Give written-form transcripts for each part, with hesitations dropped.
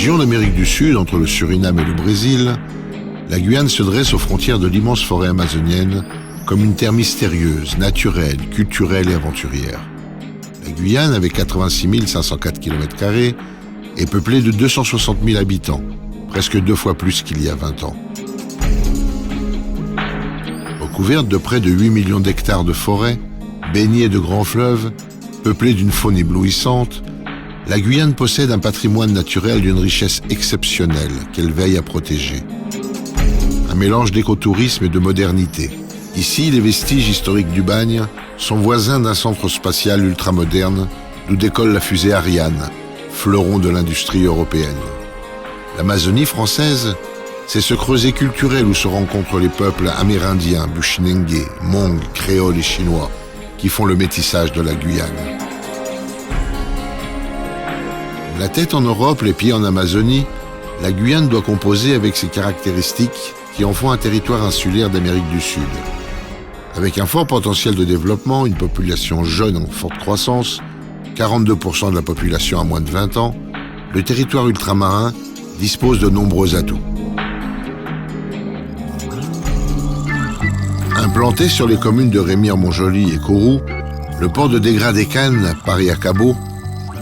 Région d'Amérique du Sud, entre le Suriname et le Brésil, la Guyane se dresse aux frontières de l'immense forêt amazonienne comme une terre mystérieuse, naturelle, culturelle et aventurière. La Guyane, avec 86 504 km², est peuplée de 260 000 habitants, presque 2 fois plus qu'il y a 20 ans. Recouverte de près de 8 millions d'hectares de forêt, baignée de grands fleuves, peuplée d'une faune éblouissante, la Guyane possède un patrimoine naturel d'une richesse exceptionnelle qu'elle veille à protéger. Un mélange d'écotourisme et de modernité. Ici, les vestiges historiques du bagne sont voisins d'un centre spatial ultramoderne d'où décolle la fusée Ariane, fleuron de l'industrie européenne. L'Amazonie française, c'est ce creuset culturel où se rencontrent les peuples amérindiens, bushinengue, hmong, créoles et chinois qui font le métissage de la Guyane. La tête en Europe, les pieds en Amazonie, la Guyane doit composer avec ses caractéristiques qui en font un territoire insulaire d'Amérique du Sud. Avec un fort potentiel de développement, une population jeune en forte croissance, 42% de la population à moins de 20 ans, le territoire ultramarin dispose de nombreux atouts. Implanté sur les communes de Remire-Montjoly et Kourou, le port de Dégradé-Cannes, Paris-Acabo,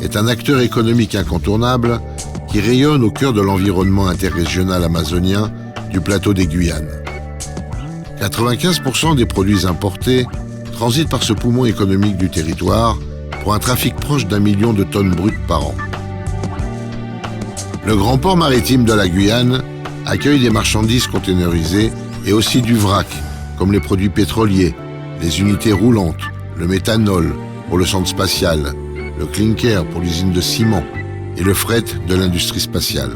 est un acteur économique incontournable qui rayonne au cœur de l'environnement interrégional amazonien du plateau des Guyanes. 95% des produits importés transitent par ce poumon économique du territoire pour un trafic proche d'1 million de tonnes brutes par an. Le grand port maritime de la Guyane accueille des marchandises containerisées et aussi du vrac, comme les produits pétroliers, les unités roulantes, le méthanol pour le centre spatial, le clinker pour l'usine de ciment et le fret de l'industrie spatiale.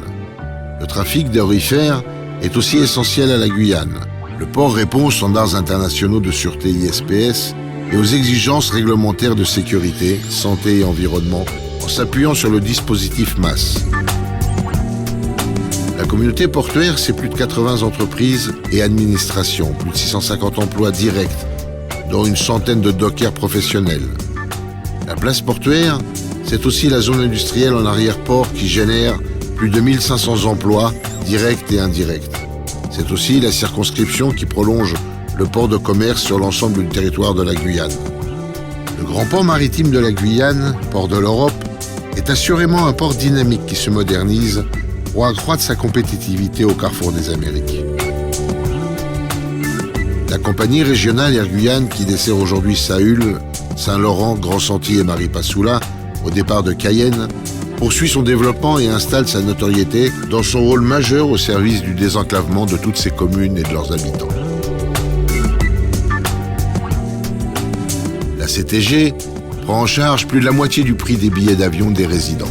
Le trafic d'aurifères est aussi essentiel à la Guyane. Le port répond aux standards internationaux de sûreté ISPS et aux exigences réglementaires de sécurité, santé et environnement en s'appuyant sur le dispositif MAS. La communauté portuaire, c'est plus de 80 entreprises et administrations, plus de 650 emplois directs, dont une centaine de dockers professionnels. La place portuaire, c'est aussi la zone industrielle en arrière-port qui génère plus de 1500 emplois directs et indirects. C'est aussi la circonscription qui prolonge le port de commerce sur l'ensemble du territoire de la Guyane. Le grand port maritime de la Guyane, port de l'Europe, est assurément un port dynamique qui se modernise pour accroître sa compétitivité au carrefour des Amériques. La compagnie régionale Air Guyane, qui dessert aujourd'hui Saül, Saint-Laurent, Grand-Santi et Maripasoula, au départ de Cayenne, poursuit son développement et installe sa notoriété dans son rôle majeur au service du désenclavement de toutes ces communes et de leurs habitants. La CTG prend en charge plus de la moitié du prix des billets d'avion des résidents.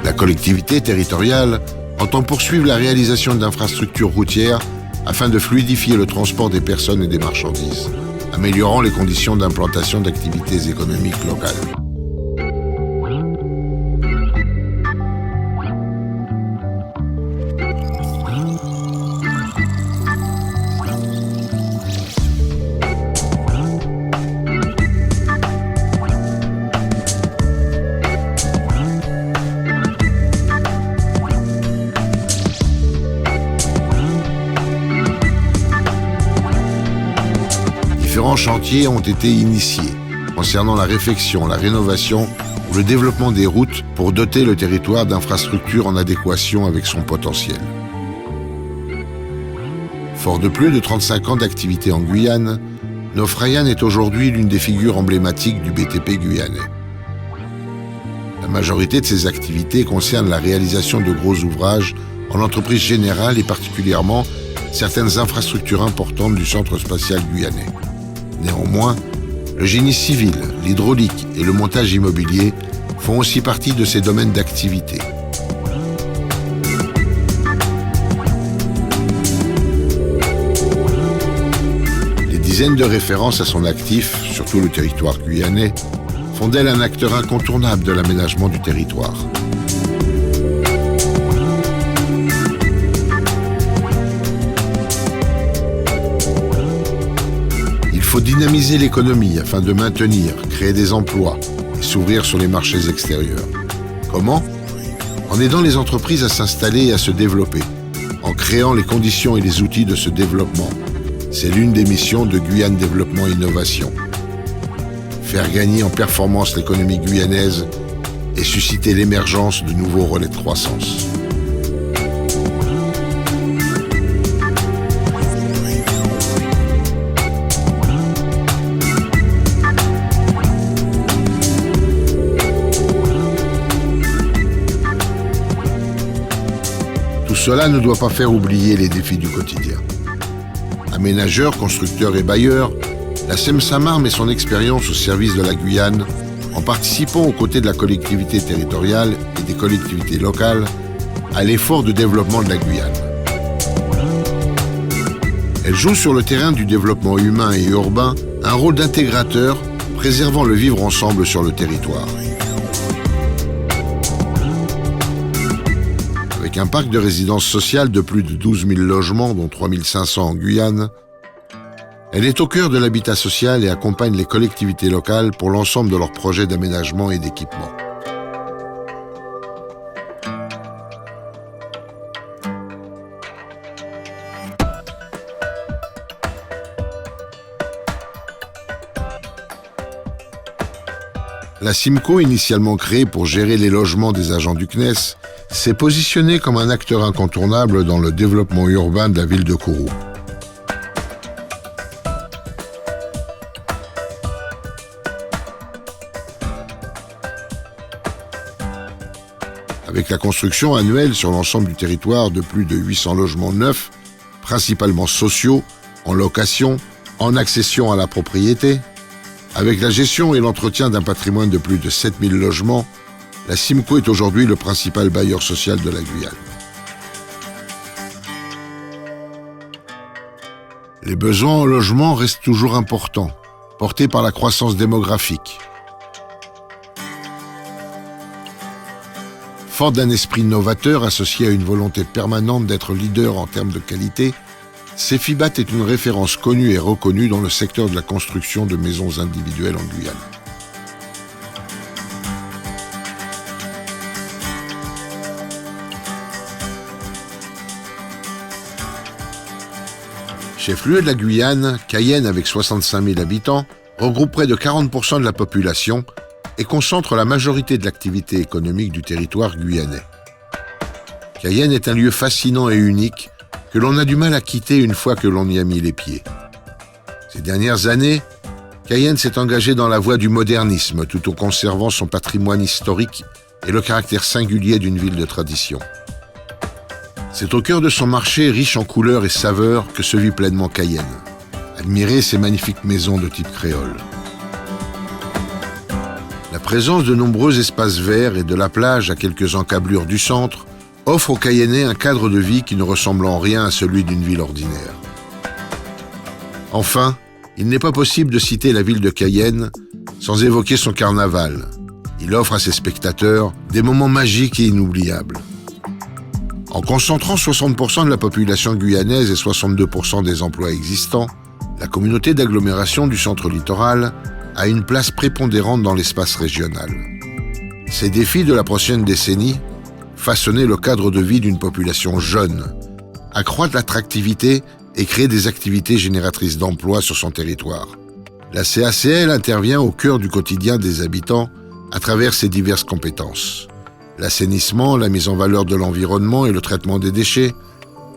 La collectivité territoriale entend poursuivre la réalisation d'infrastructures routières afin de fluidifier le transport des personnes et des marchandises, améliorant les conditions d'implantation d'activités économiques locales. Différents chantiers ont été initiés concernant la réfection, la rénovation ou le développement des routes pour doter le territoire d'infrastructures en adéquation avec son potentiel. Fort de plus de 35 ans d'activité en Guyane, Nofrayan est aujourd'hui l'une des figures emblématiques du BTP guyanais. La majorité de ses activités concernent la réalisation de gros ouvrages en entreprise générale et particulièrement certaines infrastructures importantes du centre spatial guyanais. Néanmoins, le génie civil, l'hydraulique et le montage immobilier font aussi partie de ses domaines d'activité. Les dizaines de références à son actif, sur tout le territoire guyanais, font d'elle un acteur incontournable de l'aménagement du territoire. faut dynamiser l'économie afin de maintenir, créer des emplois et s'ouvrir sur les marchés extérieurs. Comment ? En aidant les entreprises à s'installer et à se développer, en créant les conditions et les outils de ce développement. C'est l'une des missions de Guyane Développement Innovation. Faire gagner en performance l'économie guyanaise et susciter l'émergence de nouveaux relais de croissance. Tout cela ne doit pas faire oublier les défis du quotidien. Aménageurs, constructeurs et bailleurs, la SEM-SAMAR met son expérience au service de la Guyane en participant aux côtés de la collectivité territoriale et des collectivités locales à l'effort de développement de la Guyane. Elle joue sur le terrain du développement humain et urbain un rôle d'intégrateur, préservant le vivre ensemble sur le territoire. Avec un parc de résidences sociales de plus de 12 000 logements, dont 3 500 en Guyane, elle est au cœur de l'habitat social et accompagne les collectivités locales pour l'ensemble de leurs projets d'aménagement et d'équipement. La SIMCO, initialement créée pour gérer les logements des agents du CNES, s'est positionnée comme un acteur incontournable dans le développement urbain de la ville de Kourou. Avec la construction annuelle sur l'ensemble du territoire de plus de 800 logements neufs, principalement sociaux, en location, en accession à la propriété, avec la gestion et l'entretien d'un patrimoine de plus de 7000 logements, la SIMCO est aujourd'hui le principal bailleur social de la Guyane. Les besoins en logement restent toujours importants, portés par la croissance démographique. Forte d'un esprit novateur associé à une volonté permanente d'être leader en termes de qualité, Cefibat est une référence connue et reconnue dans le secteur de la construction de maisons individuelles en Guyane. Chef-lieu de la Guyane, Cayenne, avec 65 000 habitants, regroupe près de 40% de la population et concentre la majorité de l'activité économique du territoire guyanais. Cayenne est un lieu fascinant et unique que l'on a du mal à quitter une fois que l'on y a mis les pieds. Ces dernières années, Cayenne s'est engagé dans la voie du modernisme tout en conservant son patrimoine historique et le caractère singulier d'une ville de tradition. C'est au cœur de son marché riche en couleurs et saveurs que se vit pleinement Cayenne. Admirez ces magnifiques maisons de type créole. La présence de nombreux espaces verts et de la plage à quelques encablures du centre offre aux Cayennais un cadre de vie qui ne ressemble en rien à celui d'une ville ordinaire. Enfin, il n'est pas possible de citer la ville de Cayenne sans évoquer son carnaval. Il offre à ses spectateurs des moments magiques et inoubliables. En concentrant 60% de la population guyanaise et 62% des emplois existants, la communauté d'agglomération du centre littoral a une place prépondérante dans l'espace régional. Ces défis de la prochaine décennie, façonner le cadre de vie d'une population jeune, accroître l'attractivité et créer des activités génératrices d'emplois sur son territoire. La CACL intervient au cœur du quotidien des habitants à travers ses diverses compétences. L'assainissement, la mise en valeur de l'environnement et le traitement des déchets,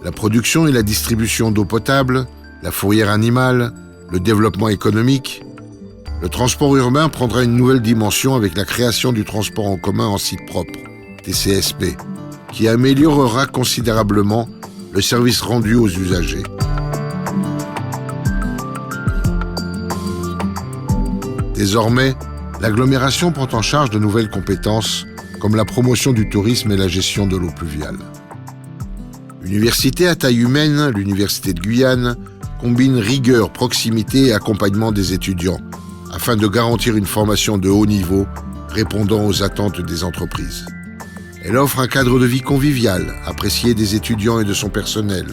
la production et la distribution d'eau potable, la fourrière animale, le développement économique. Le transport urbain prendra une nouvelle dimension avec la création du transport en commun en site propre, TCSP, qui améliorera considérablement le service rendu aux usagers. Désormais, l'agglomération prend en charge de nouvelles compétences comme la promotion du tourisme et la gestion de l'eau pluviale. Université à taille humaine, l'Université de Guyane combine rigueur, proximité et accompagnement des étudiants afin de garantir une formation de haut niveau répondant aux attentes des entreprises. Elle offre un cadre de vie convivial, apprécié des étudiants et de son personnel.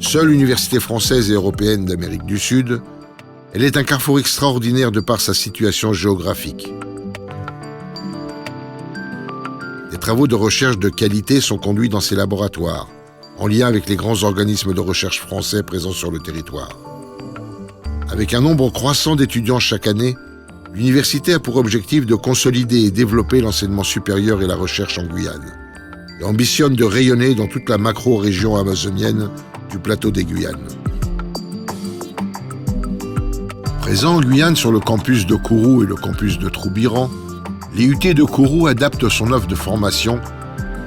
Seule université française et européenne d'Amérique du Sud, Elle est un carrefour extraordinaire de par sa situation géographique. Des travaux de recherche de qualité sont conduits dans ces laboratoires, en lien avec les grands organismes de recherche français présents sur le territoire. Avec un nombre croissant d'étudiants chaque année, l'université a pour objectif de consolider et développer l'enseignement supérieur et la recherche en Guyane, et ambitionne de rayonner dans toute la macro-région amazonienne du plateau des Guyanes. Présent en Guyane sur le campus de Kourou et le campus de Troubiran, l'IUT de Kourou adapte son offre de formation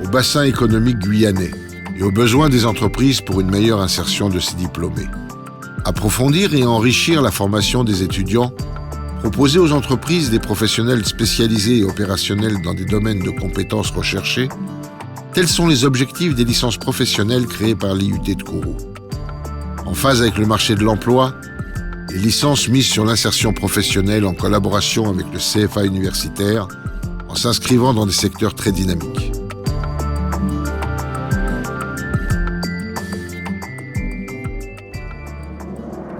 au bassin économique guyanais et aux besoins des entreprises pour une meilleure insertion de ces diplômés. Approfondir et enrichir la formation des étudiants, proposer aux entreprises des professionnels spécialisés et opérationnels dans des domaines de compétences recherchées, tels sont les objectifs des licences professionnelles créées par l'IUT de Kourou. En phase avec le marché de l'emploi, les licences misent sur l'insertion professionnelle en collaboration avec le CFA universitaire, en s'inscrivant dans des secteurs très dynamiques.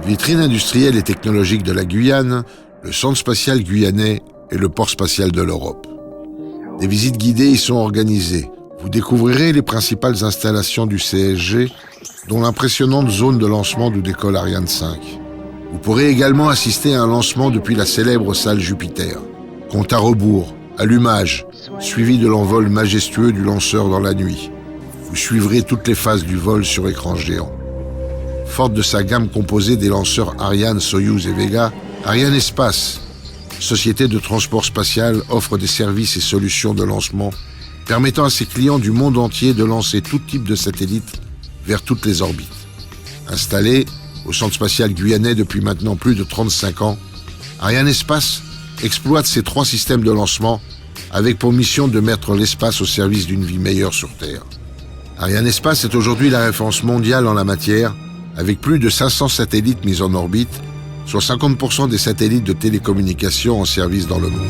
Vitrine industrielle et technologique de la Guyane, le Centre spatial guyanais et le port spatial de l'Europe. Des visites guidées y sont organisées. Vous découvrirez les principales installations du CSG, dont l'impressionnante zone de lancement d'où décolle Ariane 5. Vous pourrez également assister à un lancement depuis la célèbre salle Jupiter. Compte à rebours, allumage, suivi de l'envol majestueux du lanceur dans la nuit. Vous suivrez toutes les phases du vol sur écran géant. Forte de sa gamme composée des lanceurs Ariane, Soyouz et Vega, Ariane Espace, société de transport spatial, offre des services et solutions de lancement permettant à ses clients du monde entier de lancer tout type de satellites vers toutes les orbites. Installé au Centre spatial guyanais depuis maintenant plus de 35 ans, Ariane Espace exploite ces 3 systèmes de lancement avec pour mission de mettre l'espace au service d'une vie meilleure sur Terre. Ariane Espace est aujourd'hui la référence mondiale en la matière, avec plus de 500 satellites mis en orbite, soit 50% des satellites de télécommunications en service dans le monde.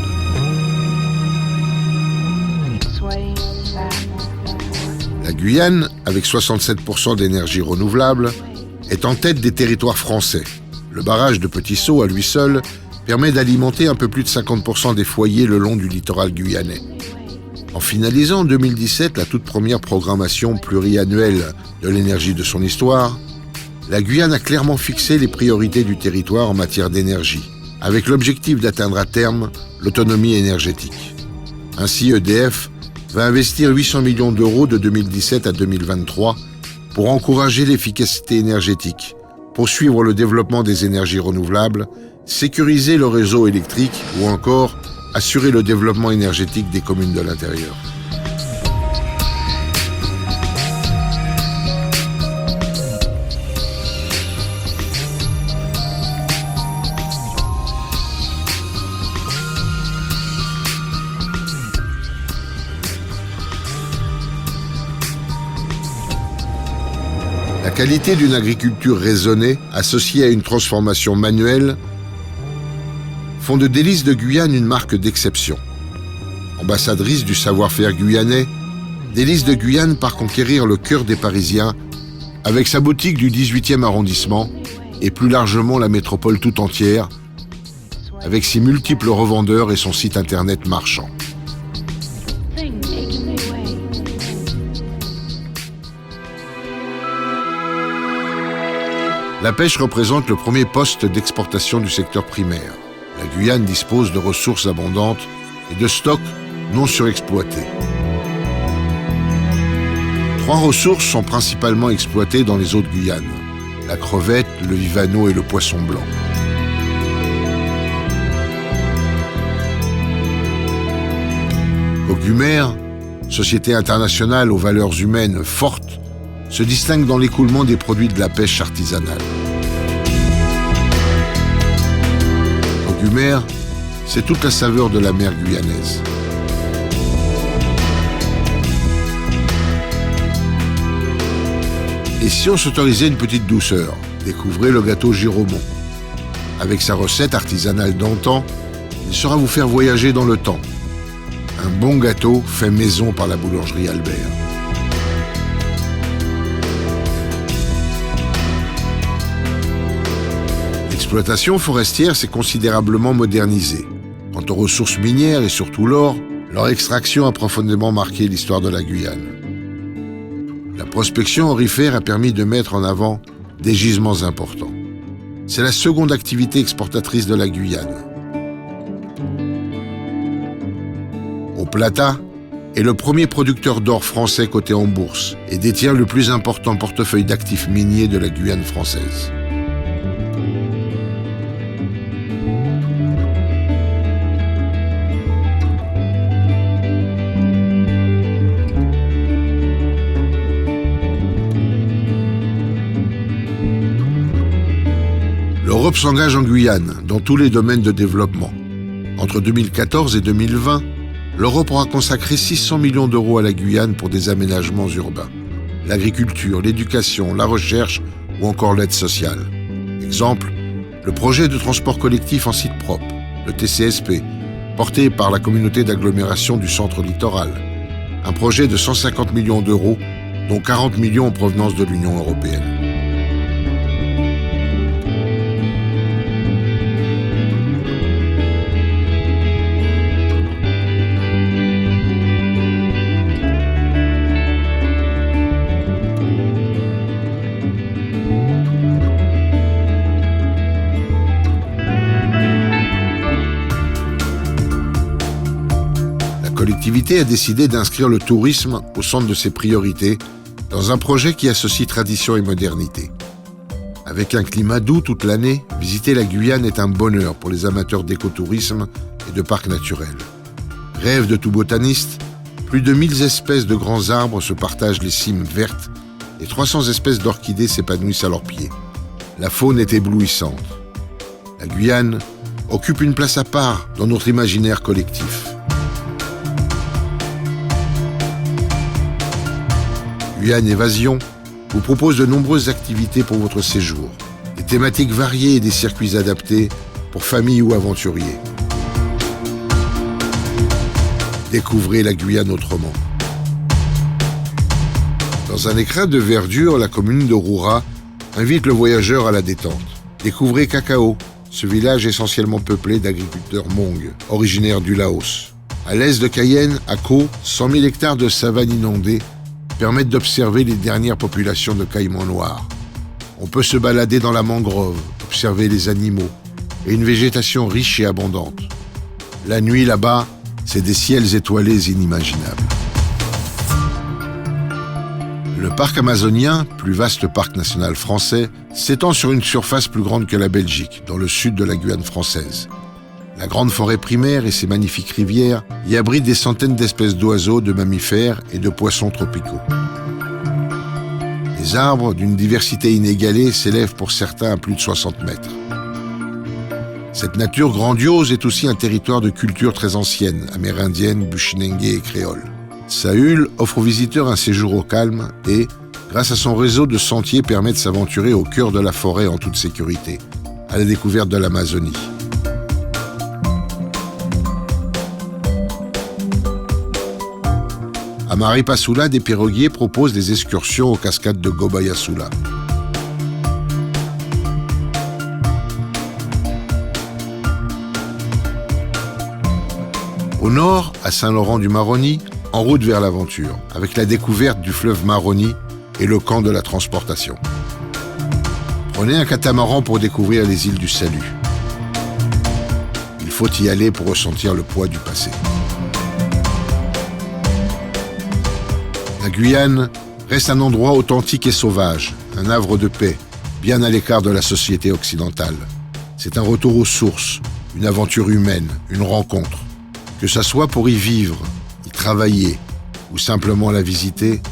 La Guyane, avec 67% d'énergie renouvelable, est en tête des territoires français. Le barrage de Petit-Saut, à lui seul, permet d'alimenter un peu plus de 50% des foyers le long du littoral guyanais. En finalisant en 2017 la toute première programmation pluriannuelle de l'énergie de son histoire, la Guyane a clairement fixé les priorités du territoire en matière d'énergie, avec l'objectif d'atteindre à terme l'autonomie énergétique. Ainsi, EDF va investir 800 millions d'euros de 2017 à 2023 pour encourager l'efficacité énergétique, poursuivre le développement des énergies renouvelables, sécuriser le réseau électrique ou encore assurer le développement énergétique des communes de l'intérieur. La qualité d'une agriculture raisonnée, associée à une transformation manuelle, font de Délices de Guyane une marque d'exception. Ambassadrice du savoir-faire guyanais, Délices de Guyane part conquérir le cœur des Parisiens avec sa boutique du 18e arrondissement et plus largement la métropole tout entière, avec ses multiples revendeurs et son site internet marchand. La pêche représente le premier poste d'exportation du secteur primaire. La Guyane dispose de ressources abondantes et de stocks non surexploités. 3 ressources sont principalement exploitées dans les eaux de Guyane: la crevette, le vivano et le poisson blanc. Cogumer, société internationale aux valeurs humaines fortes, se distingue dans l'écoulement des produits de la pêche artisanale. Cogumer, c'est toute la saveur de la mer guyanaise. Et si on s'autorisait une petite douceur, découvrez le gâteau Giromont. Avec sa recette artisanale d'antan, il saura vous faire voyager dans le temps. Un bon gâteau fait maison par la boulangerie Albert. L'exploitation forestière s'est considérablement modernisée. Quant aux ressources minières et surtout l'or, leur extraction a profondément marqué l'histoire de la Guyane. La prospection aurifère a permis de mettre en avant des gisements importants. C'est la seconde activité exportatrice de la Guyane. Oplata est le premier producteur d'or français coté en bourse et détient le plus important portefeuille d'actifs miniers de la Guyane française. L'Europe s'engage en Guyane dans tous les domaines de développement. Entre 2014 et 2020, l'Europe aura consacré 600 millions d'euros à la Guyane pour des aménagements urbains, l'agriculture, l'éducation, la recherche ou encore l'aide sociale. Exemple, le projet de transport collectif en site propre, le TCSP, porté par la communauté d'agglomération du centre littoral. Un projet de 150 millions d'euros, dont 40 millions en provenance de l'Union européenne. La collectivité a décidé d'inscrire le tourisme au centre de ses priorités dans un projet qui associe tradition et modernité. Avec un climat doux toute l'année, visiter la Guyane est un bonheur pour les amateurs d'écotourisme et de parcs naturels. Rêve de tout botaniste, plus de 1000 espèces de grands arbres se partagent les cimes vertes et 300 espèces d'orchidées s'épanouissent à leurs pieds. La faune est éblouissante. La Guyane occupe une place à part dans notre imaginaire collectif. Guyane Évasion vous propose de nombreuses activités pour votre séjour, des thématiques variées et des circuits adaptés pour familles ou aventuriers. Découvrez la Guyane autrement. Dans un écrin de verdure, la commune de Roura invite le voyageur à la détente. Découvrez Cacao, ce village essentiellement peuplé d'agriculteurs Hmong, originaires du Laos. À l'est de Cayenne, à Caux, 100 000 hectares de savane inondée permettent d'observer les dernières populations de caïmans noirs. On peut se balader dans la mangrove, observer les animaux et une végétation riche et abondante. La nuit là-bas, c'est des ciels étoilés inimaginables. Le parc amazonien, plus vaste parc national français, s'étend sur une surface plus grande que la Belgique, dans le sud de la Guyane française. La grande forêt primaire et ses magnifiques rivières y abritent des centaines d'espèces d'oiseaux, de mammifères et de poissons tropicaux. Les arbres, d'une diversité inégalée, s'élèvent pour certains à plus de 60 mètres. Cette nature grandiose est aussi un territoire de culture très ancienne, amérindienne, bushinengue et créole. Saül offre aux visiteurs un séjour au calme et, grâce à son réseau de sentiers, permet de s'aventurer au cœur de la forêt en toute sécurité, à la découverte de l'Amazonie. À Maripassoula, des piroguiers proposent des excursions aux cascades de Gobayassoula. Au nord, à Saint-Laurent-du-Maroni, en route vers l'aventure, avec la découverte du fleuve Maroni et le camp de la transportation. Prenez un catamaran pour découvrir les îles du Salut. Il faut y aller pour ressentir le poids du passé. La Guyane reste un endroit authentique et sauvage, un havre de paix, bien à l'écart de la société occidentale. C'est un retour aux sources, une aventure humaine, une rencontre. Que ça soit pour y vivre, y travailler ou simplement la visiter,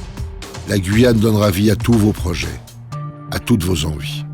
la Guyane donnera vie à tous vos projets, à toutes vos envies.